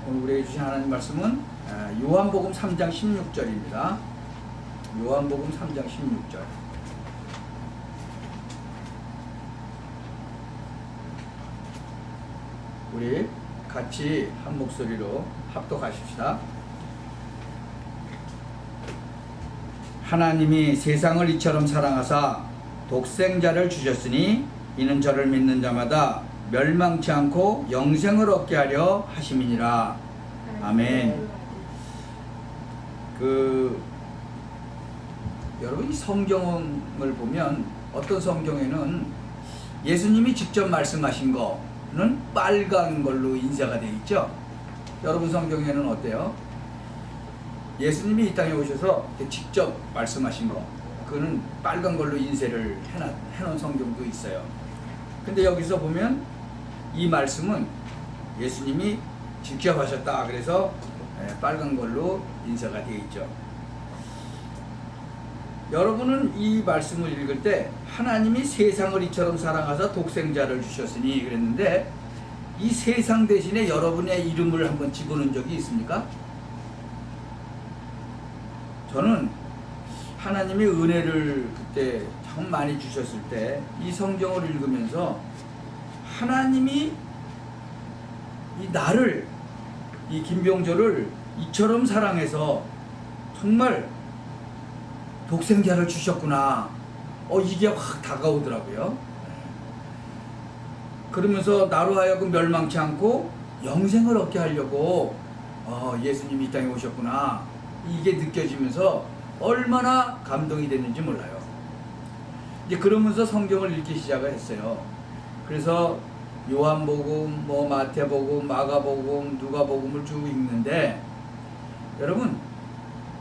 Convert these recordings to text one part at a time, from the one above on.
오늘 우리에게 주신 하나님 말씀은 요한복음 3장 16절입니다. 요한복음 3장 16절. 우리 같이 한 목소리로 합독하십시다. 하나님이 세상을 이처럼 사랑하사 독생자를 주셨으니 이는 저를 믿는 자마다 멸망치 않고 영생을 얻게 하려 하심이니라. 아멘. 여러분, 이 성경을 보면 어떤 성경에는 예수님이 직접 말씀하신 거는 빨간 걸로 인쇄가 되어 있죠. 여러분 성경에는 어때요? 예수님이 이 땅에 오셔서 직접 말씀하신 거, 그거는 빨간 걸로 인쇄를 해놓은 성경도 있어요. 근데 여기서 보면 이 말씀은 예수님이 직접 하셨다, 그래서 빨간 걸로 인쇄가 되어 있죠. 여러분은 이 말씀을 읽을 때 하나님이 세상을 이처럼 사랑하사 독생자를 주셨으니 그랬는데, 이 세상 대신에 여러분의 이름을 한번 집어넣은 적이 있습니까? 저는 하나님의 은혜를 그때 참 많이 주셨을 때 이 성경을 읽으면서 하나님이 이 나를, 이 김병조를 이처럼 사랑해서 정말 독생자를 주셨구나, 이게 확 다가오더라고요. 그러면서 나로 하여금 멸망치 않고 영생을 얻게 하려고 예수님이 이 땅에 오셨구나, 이게 느껴지면서 얼마나 감동이 됐는지 몰라요. 이제 그러면서 성경을 읽기 시작을 했어요. 그래서 요한복음, 마태복음, 마가복음, 누가복음을 쭉 읽는데, 여러분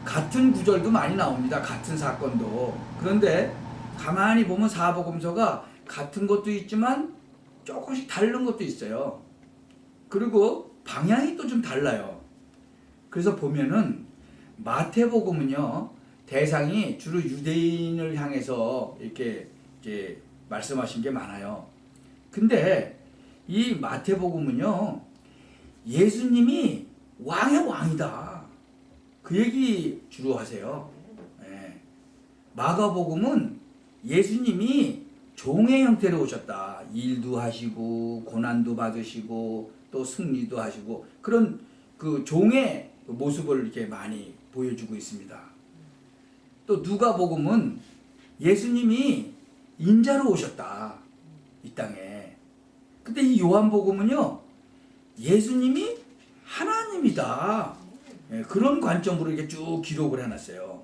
같은 구절도 많이 나옵니다. 같은 사건도. 그런데 가만히 보면 사복음서가 같은 것도 있지만 조금씩 다른 것도 있어요. 그리고 방향이 또 좀 달라요. 그래서 보면은 마태복음은요, 대상이 주로 유대인을 향해서 이렇게 이제 말씀하신 게 많아요. 근데 이 마태복음은요, 예수님이 왕의 왕이다, 그 얘기 주로 하세요. 마가복음은 예수님이 종의 형태로 오셨다, 일도 하시고 고난도 받으시고 또 승리도 하시고, 그런 그 종의 모습을 이렇게 많이 보여주고 있습니다. 또 누가복음은 예수님이 인자로 오셨다, 이 땅에. 근데 이 요한복음은요, 예수님이 하나님이다, 그런 관점으로 이렇게 쭉 기록을 해놨어요.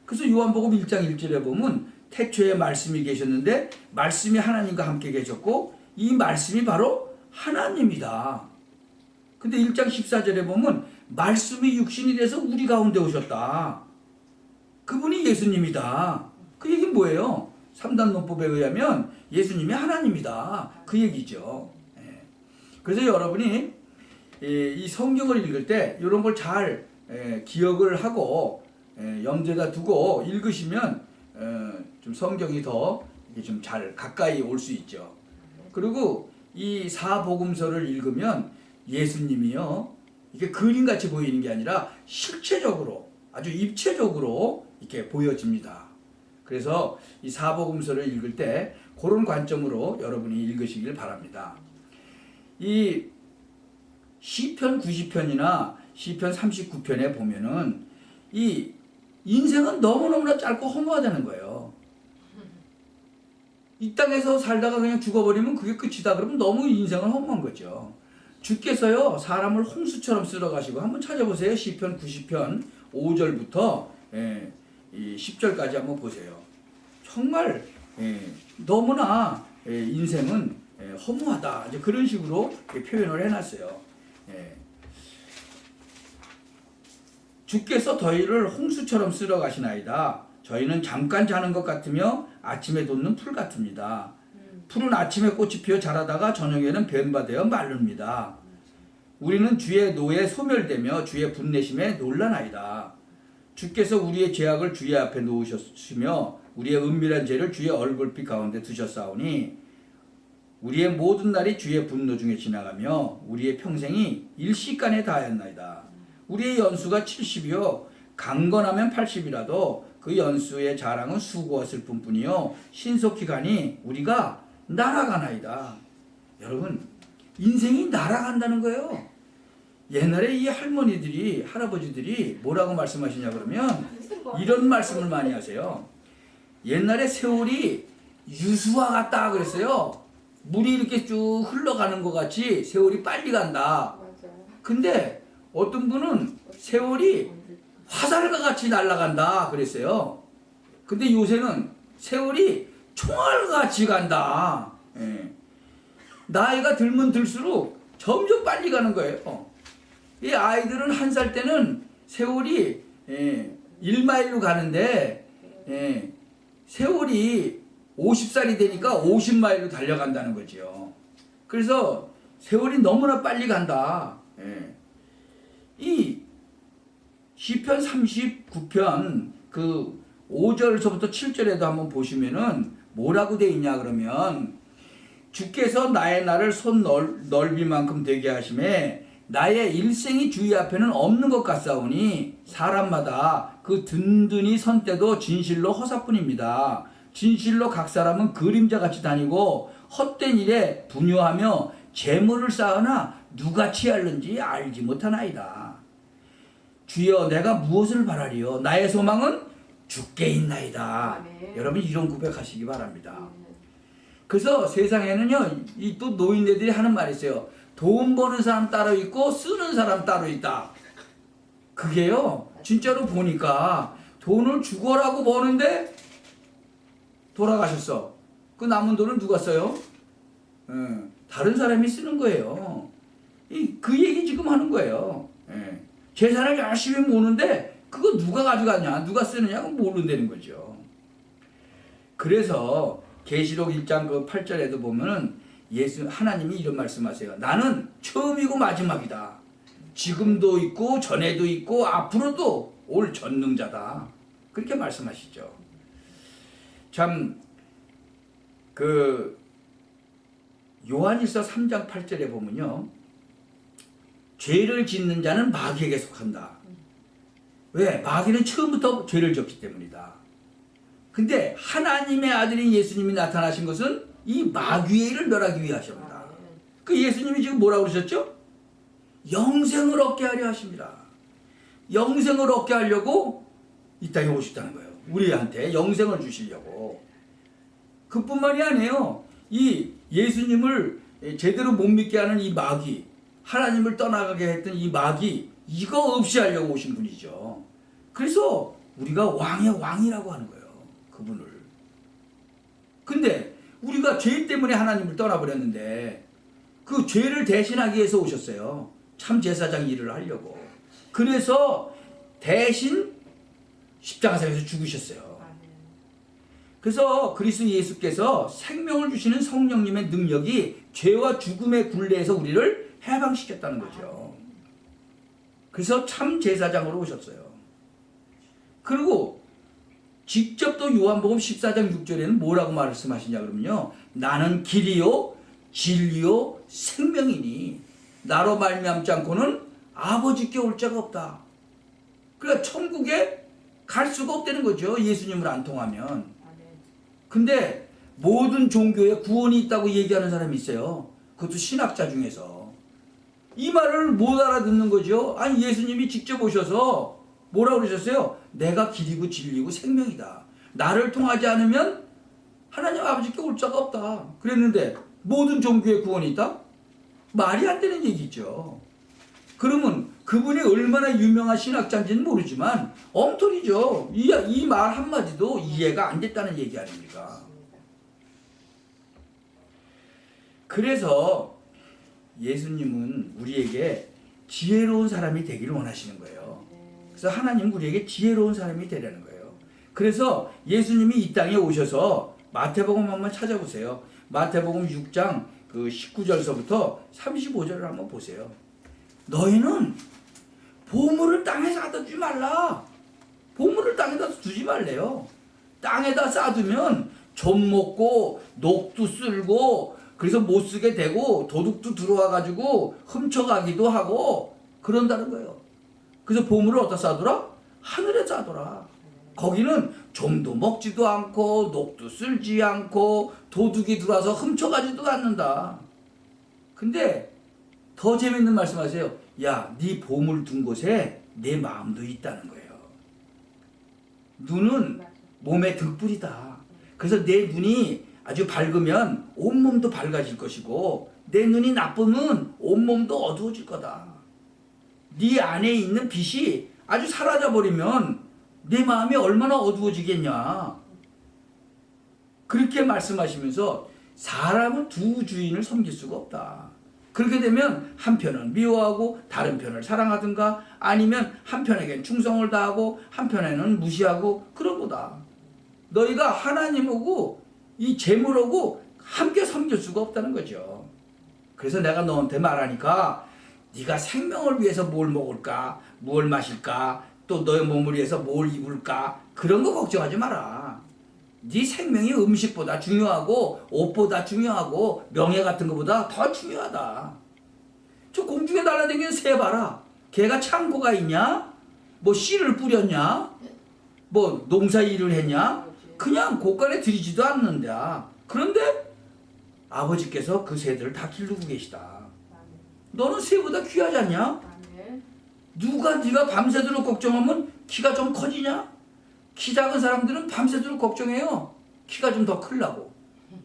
그래서 요한복음 1장 1절에 보면 태초에 말씀이 계셨는데 말씀이 하나님과 함께 계셨고 이 말씀이 바로 하나님이다. 근데 1장 14절에 보면 말씀이 육신이 돼서 우리 가운데 오셨다, 그분이 예수님이다. 그 얘기는 뭐예요? 3단 논법에 의하면 예수님이 하나님이다, 그 얘기죠. 그래서 여러분이 이 성경을 읽을 때 이런 걸 잘 기억을 하고 염두에다 두고 읽으시면 좀 성경이 더 좀 잘 가까이 올 수 있죠. 그리고 이 사복음서를 읽으면 예수님이요, 이게 그림같이 보이는 게 아니라 실체적으로, 아주 입체적으로 이렇게 보여집니다. 그래서 이 사복음서를 읽을 때 그런 관점으로 여러분이 읽으시길 바랍니다. 이 시편 90편이나 시편 39편에 보면은 이 인생은 너무너무나 짧고 허무하다는 거예요. 이 땅에서 살다가 그냥 죽어버리면 그게 끝이다, 그러면 너무 인생은 허무한 거죠. 주께서요, 사람을 홍수처럼 쓸어가시고, 한번 찾아보세요. 시편 90편 5절부터 10절까지 한번 보세요. 정말 너무나 인생은 허무하다, 이제 그런 식으로 표현을 해놨어요. 주께서 저희를 홍수처럼 쓸어 가시나이다. 저희는 잠깐 자는 것 같으며 아침에 돋는 풀 같습니다. 풀은 아침에 꽃이 피어 자라다가 저녁에는 뱀바 되어 마릅니다. 우리는 주의 노에 소멸되며 주의 분내심에 놀라나이다. 주께서 우리의 죄악을 주의 앞에 놓으셨으며 우리의 은밀한 죄를 주의 얼굴빛 가운데 두셨사오니 우리의 모든 날이 주의 분노 중에 지나가며 우리의 평생이 일시간에 다하였나이다. 우리의 연수가 70이요 강건하면 80이라도 그 연수의 자랑은 수고했을 뿐이요 신속히 가니 우리가 날아가나이다. 여러분, 인생이 날아간다는 거예요. 옛날에 이 할머니들이 할아버지들이 뭐라고 말씀하시냐 그러면 이런 말씀을 많이 하세요. 옛날에 세월이 유수와 같다 그랬어요. 물이 이렇게 쭉 흘러가는 것 같이 세월이 빨리 간다. 근데 어떤 분은 세월이 화살과 같이 날아간다 그랬어요. 근데 요새는 세월이 총알과 같이 간다. 예. 나이가 들면 들수록 점점 빨리 가는 거예요. 이 아이들은 1살 때는 세월이 1마일로 가는데 세월이 50살이 되니까 50마일로 달려간다는 거죠. 그래서 세월이 너무나 빨리 간다. 이 시편 39편 그 5절서부터 7절에도 한번 보시면은 뭐라고 돼 있냐 그러면 주께서 나의 날을 손 넓이만큼 되게 하심에 나의 일생이 주의 앞에는 없는 것 같사오니 사람마다 그 든든히 선 때도 진실로 허사뿐입니다. 진실로 각 사람은 그림자같이 다니고 헛된 일에 분요하며 재물을 쌓으나 누가 취할는지 알지 못하나이다. 주여 내가 무엇을 바라리요? 나의 소망은 주께 있나이다. 여러분 이런 고백하시기 바랍니다. 그래서 세상에는요 이 또 노인네들이 하는 말이 있어요. 돈 버는 사람 따로 있고 쓰는 사람 따로 있다. 그게요 진짜로 보니까 돈을 죽어라고 버는데 돌아가셨어. 그 남은 돈은 누가 써요? 다른 사람이 쓰는 거예요. 그 얘기 지금 하는 거예요. 재산을 열심히 모으는데 그거 누가 가져가냐 누가 쓰느냐 모른다는 거죠. 그래서 계시록 1장 그 8절에도 보면은 하나님이 이런 말씀하세요. 나는 처음이고 마지막이다. 지금도 있고 전에도 있고 앞으로도 올 전능자다. 그렇게 말씀하시죠. 참 그 요한일서 3장 8절에 보면요. 죄를 짓는 자는 마귀에게 속한다. 왜? 마귀는 처음부터 죄를 졌기 때문이다. 근데 하나님의 아들인 예수님이 나타나신 것은 이 마귀의 일을 멸하기 위하십니다. 그 예수님이 지금 뭐라고 그러셨죠? 영생을 얻게 하려 하십니다. 영생을 얻게 하려고 이 땅에 오셨다는 거예요. 우리한테 영생을 주시려고. 그뿐만이 아니에요. 이 예수님을 제대로 못 믿게 하는 이 마귀, 하나님을 떠나가게 했던 이 마귀, 이거 없이 하려고 오신 분이죠. 그래서 우리가 왕의 왕이라고 하는 거예요. 그분을. 근데 우리가 죄 때문에 하나님을 떠나버렸는데 그 죄를 대신하기 위해서 오셨어요. 참 제사장 일을 하려고. 그래서 대신 십자가상에서 죽으셨어요. 그래서 그리스도 예수께서 생명을 주시는 성령님의 능력이 죄와 죽음의 굴레에서 우리를 해방시켰다는 거죠. 그래서 참 제사장으로 오셨어요. 그리고 직접 또 요한복음 14장 6절에는 뭐라고 말씀하시냐 그러면요. 나는 길이요 진리요 생명이니 나로 말미암지 않고는 아버지께 올 자가 없다. 그러니까 천국에 갈 수가 없다는 거죠. 예수님을 안 통하면. 근데 모든 종교에 구원이 있다고 얘기하는 사람이 있어요. 그것도 신학자 중에서. 이 말을 못 알아듣는 거죠. 아니 예수님이 직접 오셔서 뭐라고 그러셨어요? 내가 길이고 진리고 생명이다. 나를 통하지 않으면 하나님 아버지께 올 자가 없다. 그랬는데 모든 종교에 구원이 있다? 말이 안 되는 얘기죠. 그러면 그분이 얼마나 유명한 신학자인지는 모르지만 엉터리죠. 이 말 한마디도 이해가 안 됐다는 얘기 아닙니까? 그래서 예수님은 우리에게 지혜로운 사람이 되기를 원하시는 거예요. 그래서 하나님은 우리에게 지혜로운 사람이 되라는 거예요. 그래서 예수님이 이 땅에 오셔서 마태복음 한번 찾아보세요. 마태복음 6장 그 19절서부터 35절을 한번 보세요. 너희는 보물을 땅에 쌓아두지 말라. 보물을 땅에다 두지 말래요. 땅에다 쌓아두면 좀 먹고 녹도 쓸고 그래서 못 쓰게 되고 도둑도 들어와 가지고 훔쳐가기도 하고 그런다는 거예요. 그래서 보물을 어디다 싸더라? 하늘에 싸더라. 거기는 좀도 먹지도 않고 녹도 쓸지 않고 도둑이 들어와서 훔쳐가지도 않는다. 근데 더 재밌는 말씀하세요. 야, 네 보물 둔 곳에 내 마음도 있다는 거예요. 눈은 몸의 등불이다. 그래서 내 눈이 아주 밝으면 온몸도 밝아질 것이고 내 눈이 나쁘면 온몸도 어두워질 거다. 네 안에 있는 빛이 아주 사라져버리면 내 마음이 얼마나 어두워지겠냐. 그렇게 말씀하시면서 사람은 두 주인을 섬길 수가 없다. 그렇게 되면 한편은 미워하고 다른 편을 사랑하든가 아니면 한편에겐 충성을 다하고 한편에는 무시하고 그런 거다. 너희가 하나님하고 이 재물하고 함께 섬길 수가 없다는 거죠. 그래서 내가 너한테 말하니까 네가 생명을 위해서 뭘 먹을까, 뭘 마실까, 또 너의 몸을 위해서 뭘 입을까 그런 거 걱정하지 마라. 네 생명이 음식보다 중요하고 옷보다 중요하고 명예 같은 것보다 더 중요하다. 저 공중에 날아다니는 새 봐라. 걔가 창고가 있냐? 뭐 씨를 뿌렸냐? 뭐 농사 일을 했냐? 그냥 곳간에 들이지도 않는데 그런데 아버지께서 그 새들을 다 기르고 계시다. 너는 새보다 귀하지 않냐? 누가 네가 밤새도록 걱정하면 키가 좀 커지냐? 키 작은 사람들은 밤새도록 걱정해요. 키가 좀 더 크려고.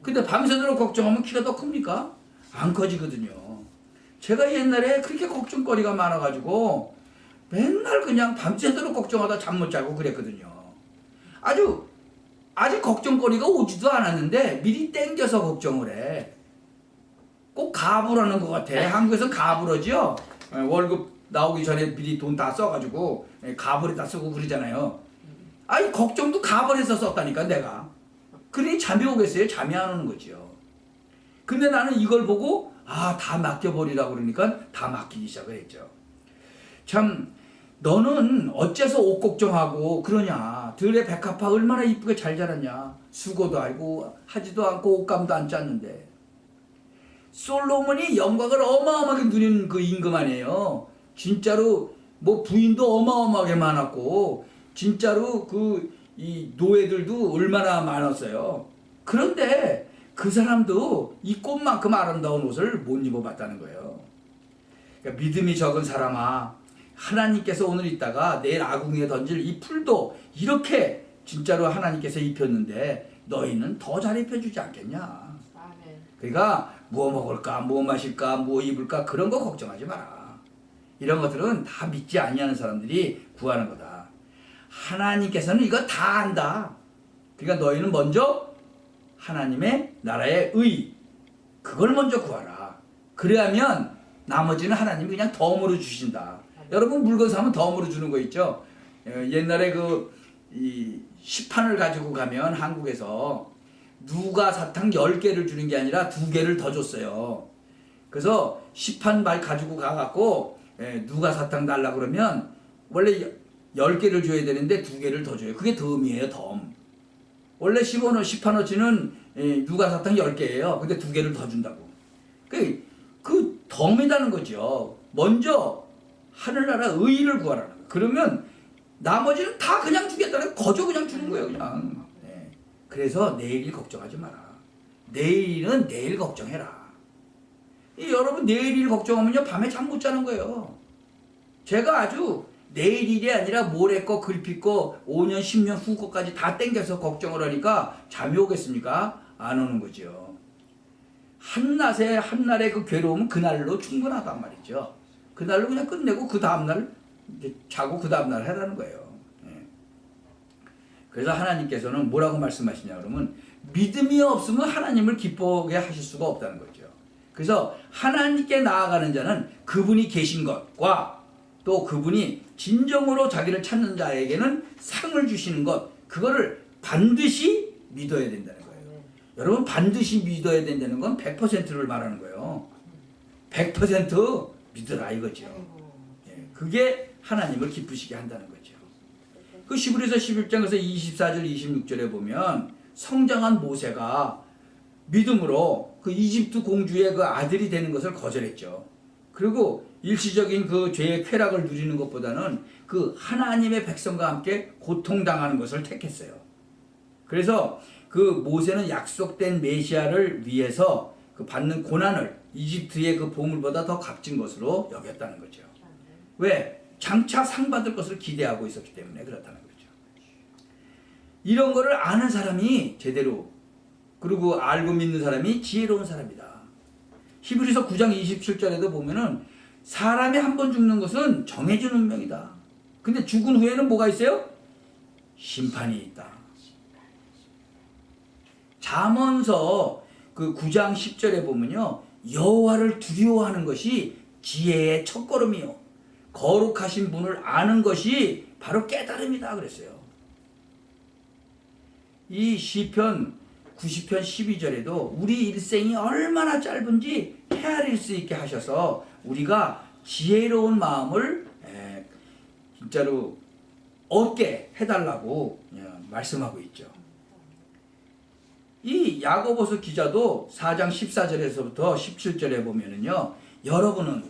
근데 밤새도록 걱정하면 키가 더 큽니까? 안 커지거든요. 제가 옛날에 그렇게 걱정거리가 많아가지고 맨날 그냥 밤새도록 걱정하다 잠 못 자고 그랬거든요. 아직 걱정거리가 오지도 않았는데 미리 땡겨서 걱정을 해. 꼭 가불하는 것 같아. 한국에서 가불하죠. 월급 나오기 전에 미리 돈 다 써가지고 가불에다 쓰고 그러잖아요. 아니 걱정도 가불해서 썼다니까 내가. 그러니 잠이 오겠어요? 잠이 안 오는 거죠. 근데 나는 이걸 보고 다 맡겨버리라고 그러니까 다 맡기기 시작을 했죠. 참 너는 어째서 옷 걱정하고 그러냐. 들의 백합화 얼마나 이쁘게 잘 자랐냐. 수고도 알고 하지도 않고 옷감도 안 짰는데. 솔로몬이 영광을 어마어마하게 누린 그 임금 아니에요. 진짜로 뭐 부인도 어마어마하게 많았고 진짜로 이 노예들도 얼마나 많았어요. 그런데 그 사람도 이 꽃만큼 아름다운 옷을 못 입어봤다는 거예요. 그러니까 믿음이 적은 사람아, 하나님께서 오늘 있다가 내일 아궁이에 던질 이 풀도 이렇게 진짜로 하나님께서 입혔는데 너희는 더 잘 입혀주지 않겠냐. 그러니까 뭐 먹을까, 뭐 마실까, 뭐 입을까 그런 거 걱정하지 마라. 이런 것들은 다 믿지 아니하는 사람들이 구하는 거다. 하나님께서는 이거 다 안다. 그러니까 너희는 먼저 하나님의 나라의 의 그걸 먼저 구하라. 그래야면 나머지는 하나님이 그냥 덤으로 주신다. 여러분 물건 사면 덤으로 주는 거 있죠. 옛날에 이 시판을 가지고 가면 한국에서 누가 사탕 10개를 주는 게 아니라 2개를 더 줬어요. 그래서 시판 말 가지고 가갖고 누가 사탕 달라 그러면 원래 10개를 줘야 되는데 2개를 더 줘요. 그게 덤이에요, 덤. 원래 10원어치는 누가 사탕 10개예요. 근데 2개를 더 준다고. 그 덤이라는 거죠. 먼저 하늘나라 의를 구하라는 거예요. 그러면 나머지는 다 그냥 주겠다는 거저 그냥 주는 거예요, 그냥. 그래서 내일 걱정하지 마라. 내일은 내일 걱정해라. 여러분 내일 일 걱정하면요 밤에 잠 못 자는 거예요. 제가 아주 내일 일이 아니라 모레 거 글피 거 5년 10년 후 거까지 다 땡겨서 걱정을 하니까 잠이 오겠습니까? 안 오는 거죠. 한날의 그 괴로움은 그날로 충분하단 말이죠. 그날로 그냥 끝내고 그 다음날 자고 그 다음날 해라는 거예요. 그래서 하나님께서는 뭐라고 말씀하시냐 그러면 믿음이 없으면 하나님을 기쁘게 하실 수가 없다는 거죠. 그래서 하나님께 나아가는 자는 그분이 계신 것과 또 그분이 진정으로 자기를 찾는 자에게는 상을 주시는 것, 그거를 반드시 믿어야 된다는 거예요. 여러분 반드시 믿어야 된다는 건 100%를 말하는 거예요. 100% 믿으라 이거죠. 그게 하나님을 기쁘시게 한다는 거죠. 그 시브리서 11장에서 24절 26절에 보면 성장한 모세가 믿음으로 그 이집트 공주의 그 아들이 되는 것을 거절했죠. 그리고 일시적인 그 죄의 쾌락을 누리는 것보다는 그 하나님의 백성과 함께 고통당하는 것을 택했어요. 그래서 그 모세는 약속된 메시아를 위해서 그 받는 고난을 이집트의 그 보물보다 더 값진 것으로 여겼다는 거죠. 왜? 장차 상 받을 것을 기대하고 있었기 때문에 그렇다는 거죠. 이런 거를 아는 사람이 제대로, 그리고 알고 믿는 사람이 지혜로운 사람이다. 히브리서 9장 27절에도 보면은 사람이 한 번 죽는 것은 정해진 운명이다. 근데 죽은 후에는 뭐가 있어요? 심판이 있다. 잠언서 그 9장 10절에 보면요, 여호와를 두려워하는 것이 지혜의 첫걸음이요, 거룩하신 분을 아는 것이 바로 깨달음이다 그랬어요. 이 시편 90편 12절에도 우리 일생이 얼마나 짧은지 헤아릴 수 있게 하셔서 우리가 지혜로운 마음을 진짜로 얻게 해달라고 말씀하고 있죠. 이 야고보서 기자도 4장 14절에서부터 17절에 보면은요, 여러분은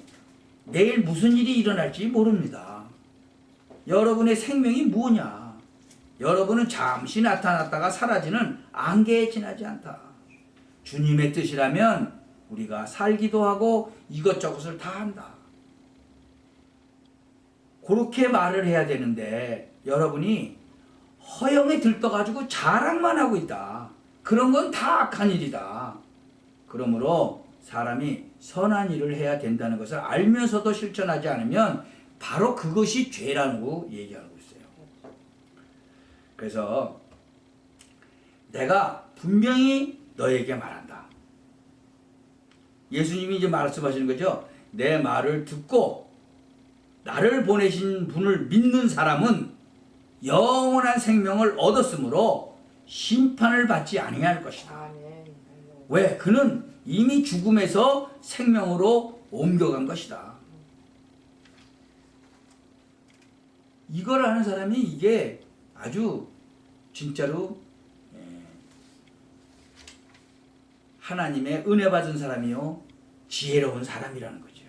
내일 무슨 일이 일어날지 모릅니다. 여러분의 생명이 뭐냐? 여러분은 잠시 나타났다가 사라지는 안개에 지나지 않다. 주님의 뜻이라면 우리가 살기도 하고 이것저것을 다 한다. 그렇게 말을 해야 되는데 여러분이 허영에 들떠가지고 자랑만 하고 있다. 그런 건 다 악한 일이다. 그러므로 사람이 선한 일을 해야 된다는 것을 알면서도 실천하지 않으면 바로 그것이 죄라고 얘기하고 있어요. 그래서 내가 분명히 너에게 말한다. 예수님이 이제 말씀하시는 거죠. 내 말을 듣고 나를 보내신 분을 믿는 사람은 영원한 생명을 얻었으므로 심판을 받지 아니할 것이다. 왜? 그는 이미 죽음에서 생명으로 옮겨간 것이다. 이걸 아는 사람이 이게 아주 진짜로 하나님의 은혜 받은 사람이요, 지혜로운 사람이라는 거죠.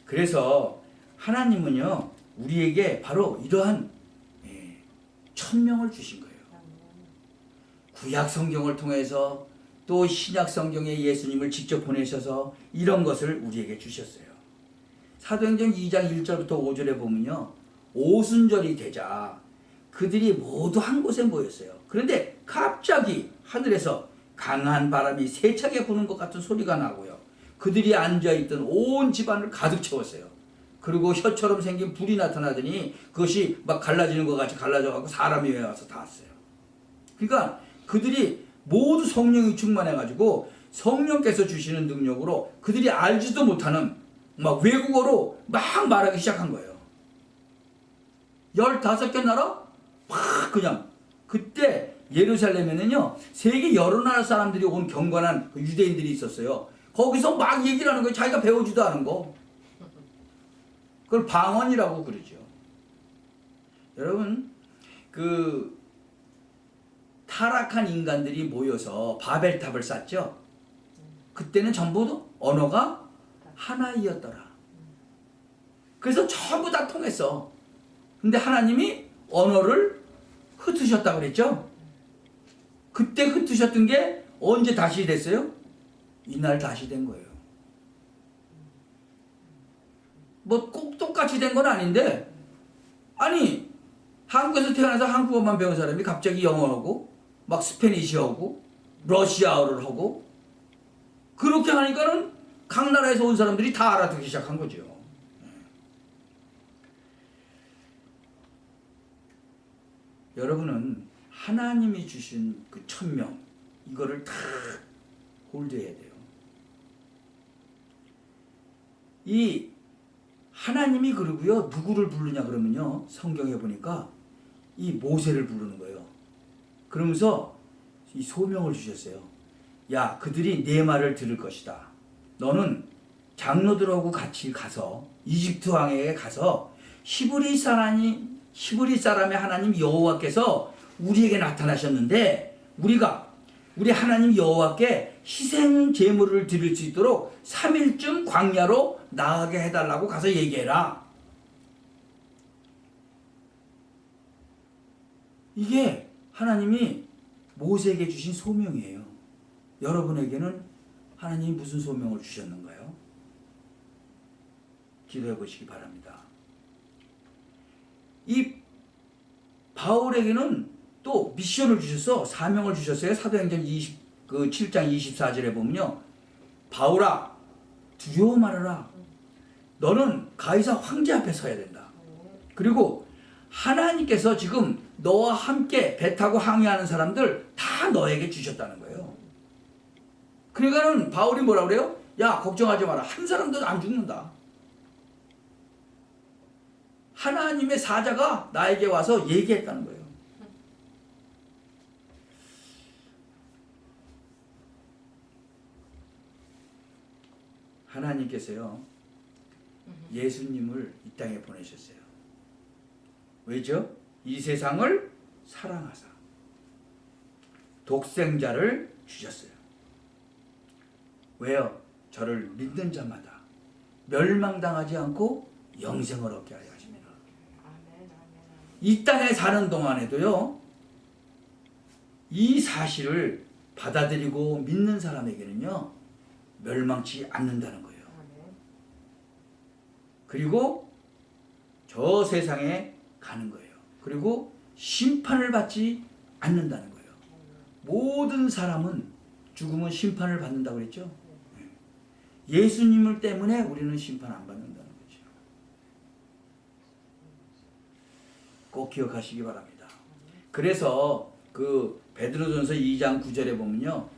그래서 하나님은요, 우리에게 바로 이러한 천명을 주신 거예요. 구약 성경을 통해서 또 신약 성경에 예수님을 직접 보내셔서 이런 것을 우리에게 주셨어요. 사도행전 2장 1절부터 5절에 보면요, 오순절이 되자 그들이 모두 한 곳에 모였어요. 그런데 갑자기 하늘에서 강한 바람이 세차게 부는 것 같은 소리가 나고요, 그들이 앉아있던 온 집안을 가득 채웠어요. 그리고 혀처럼 생긴 불이 나타나더니 그것이 막 갈라지는 것 같이 갈라져갖고 사람이 와서 닿았어요. 그러니까 그들이 모두 성령이 충만해가지고 성령께서 주시는 능력으로 그들이 알지도 못하는 막 외국어로 막 말하기 시작한 거예요. 15개 나라? 막 그냥. 그때 예루살렘에는요, 세계 여러 나라 사람들이 온 경건한 유대인들이 있었어요. 거기서 막 얘기를 하는 거예요. 자기가 배우지도 않은 거. 그걸 방언이라고 그러죠. 여러분, 그 타락한 인간들이 모여서 바벨탑을 쌓죠. 그때는 전부 언어가 하나이었더라. 그래서 전부 다 통했어. 근데 하나님이 언어를 흩으셨다고 그랬죠. 그때 흩으셨던 게 언제 다시 됐어요? 이날 다시 된 거예요. 뭐 꼭 똑같이 된 건 아닌데, 아니 한국에서 태어나서 한국어만 배운 사람이 갑자기 영어하고 막 스페니쉬하고 러시아어를 하고 그렇게 하니까는 각 나라에서 온 사람들이 다 알아듣기 시작한 거죠. 여러분은 하나님이 주신 그 천명, 이거를 다 홀드해야 돼요. 이 하나님이 그러고요, 누구를 부르냐 그러면요, 성경에 보니까 이 모세를 부르는 거예요. 그러면서 이 소명을 주셨어요. 야, 그들이 내 말을 들을 것이다. 너는 장로들하고 같이 가서 이집트 왕에게 가서 히브리 사람의 하나님 여호와께서 우리에게 나타나셨는데 우리가 우리 하나님 여호와께 희생 제물을 드릴 수 있도록 3일쯤 광야로 나가게 해달라고 가서 얘기해라. 이게 하나님이 모세에게 주신 소명이에요. 여러분에게는 하나님이 무슨 소명을 주셨는가요? 기도해 보시기 바랍니다. 이 바울에게는 또 미션을 주셔서 사명을 주셨어요. 사도행전 7장 24절에 보면요. 바울아 두려워 말아라. 너는 가이사 황제 앞에 서야 된다. 그리고 하나님께서 지금 너와 함께 배 타고 항해하는 사람들 다 너에게 주셨다는 거예요. 그러니까는 바울이 뭐라 그래요? 야 걱정하지 마라. 한 사람도 안 죽는다. 하나님의 사자가 나에게 와서 얘기했다는 거예요. 하나님께서요 예수님을 이 땅에 보내셨어요. 왜죠? 이 세상을 사랑하사 독생자를 주셨어요. 왜요? 저를 믿는 자마다 멸망당하지 않고 영생을 얻게 하려 하십니다. 이 땅에 사는 동안에도요 이 사실을 받아들이고 믿는 사람에게는요 멸망치 않는다는 거예요. 그리고 저 세상에 가는 거예요. 그리고 심판을 받지 않는다는 거예요. 모든 사람은 죽으면 심판을 받는다고 그랬죠. 예수님을 때문에 우리는 심판 안 받는다는 거죠. 꼭 기억하시기 바랍니다. 그래서 그 베드로전서 2장 9절에 보면요.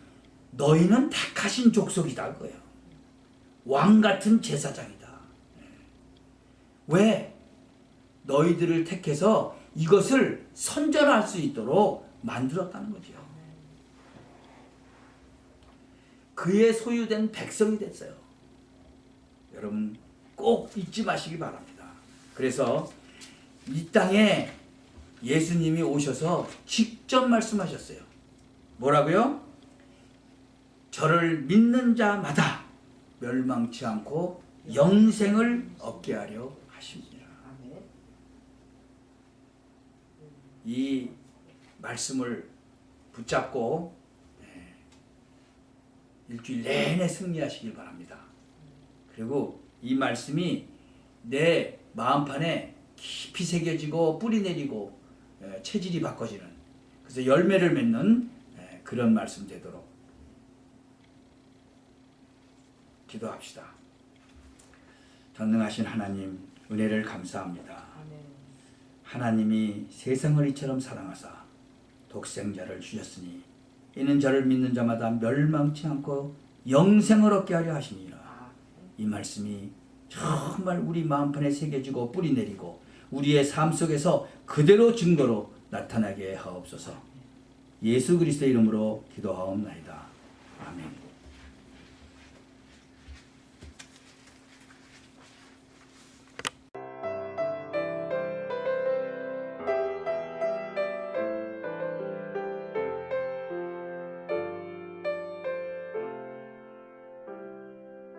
너희는 택하신 족속이다 그거예요. 왕 같은 제사장이다. 왜? 너희들을 택해서 이것을 선전할 수 있도록 만들었다는 거죠. 그의 소유된 백성이 됐어요. 여러분 꼭 잊지 마시기 바랍니다. 그래서 이 땅에 예수님이 오셔서 직접 말씀하셨어요. 뭐라고요? 저를 믿는 자마다 멸망치 않고 영생을 얻게 하려 하십니다. 이 말씀을 붙잡고 일주일 내내 승리하시길 바랍니다. 그리고 이 말씀이 내 마음판에 깊이 새겨지고 뿌리 내리고 체질이 바꿔지는, 그래서 열매를 맺는 그런 말씀 되도록 기도합시다. 전능하신 하나님, 은혜를 감사합니다. 하나님이 세상을 이처럼 사랑하사 독생자를 주셨으니 이는 저를 믿는 자마다 멸망치 않고 영생을 얻게 하려 하시니라. 이 말씀이 정말 우리 마음판에 새겨지고 뿌리 내리고 우리의 삶 속에서 그대로 증거로 나타나게 하옵소서. 예수 그리스도의 이름으로 기도하옵나이다. 아멘.